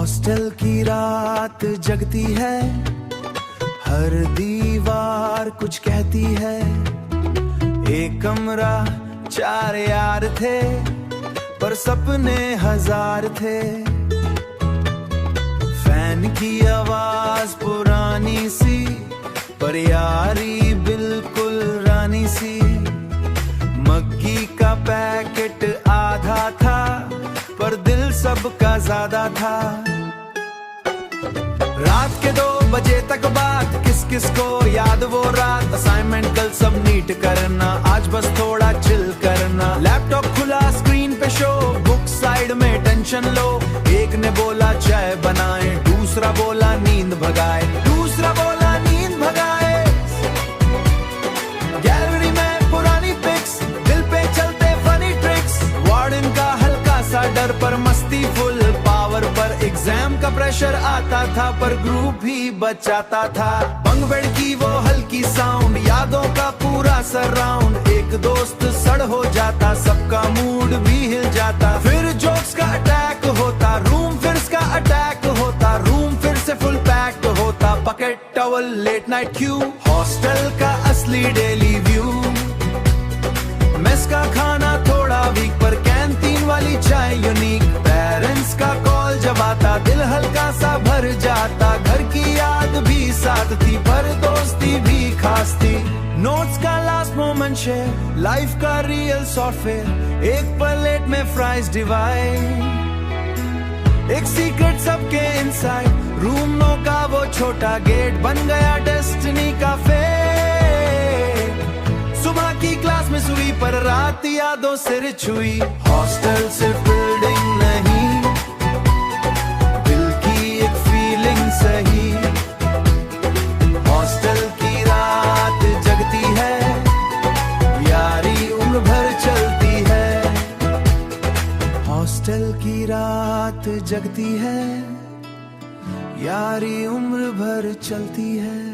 Hostel की रात जगती है, हर दीवार कुछ कहती है। एक कमरा, चार यार थे, पर सपने हजार थे। फैन की आवाज पुरानी सी, पर यारी बिल्कुल रानी सी। मग्गी का पैकेट आधा था, पर दिल सबका ज्यादा था। रात के 2 बजे तक बात, किस किस को याद वो रात। असाइनमेंट कल सब नीट करना, आज बस थोड़ा चिल करना। लैपटॉप खुला, स्क्रीन पे शो, बुक साइड में टेंशन लो। एक ने बोला चाय बनाए, दूसरा बोला नींद भगाए, दूसरा बोला नींद भगाए। गैलरी में पुरानी पिक्स, दिल पे चलते फनी ट्रिक्स। वार्डन का हल्का सा डर, पर मस्ती फुल पावर पर। एग्जाम का प्रेशर आता था, पर ग्रुप ही बचाता था। बंग बेड की वो हल्की साउंड, यादों का पूरा सराउंड। एक दोस्त सड़ हो जाता, सबका मूड भी हिल जाता। फिर जोक्स का अटैक होता, रूम फिर का अटैक होता। रूम फिर से फुल पैक्ड होता, pocket towel, late night queue. Hostel का असली डेली व्यू। मेस का खाना थोड़ा वीक, पर कैंटीन वाली चाय यूनिक। पेरेंट्स का कॉल जब आता, दिल हल्का सा भर जाता। घर की याद भी साथ थी, पर दोस्ती भी खास थी। नोट्स का लास्ट मोमेंट शेयर, लाइफ का रियल सॉफ्टवेयर। एक प्लेट में फ्राइज डिवाइड, एक सीक्रेट सबके इनसाइड। रूमों का वो छोटा गेट बन गया डेस्टिनी का फेट। सुबह की क्लास में सुई, पर रात यादों सिर छुई। हॉस्टल सिर्फ बिल्डिंग नहीं, दिल की एक फीलिंग सही। हॉस्टल की रात जगती है, यारी उम्र भर चलती है। हॉस्टल की रात जगती है, यारी उम्र भर चलती है।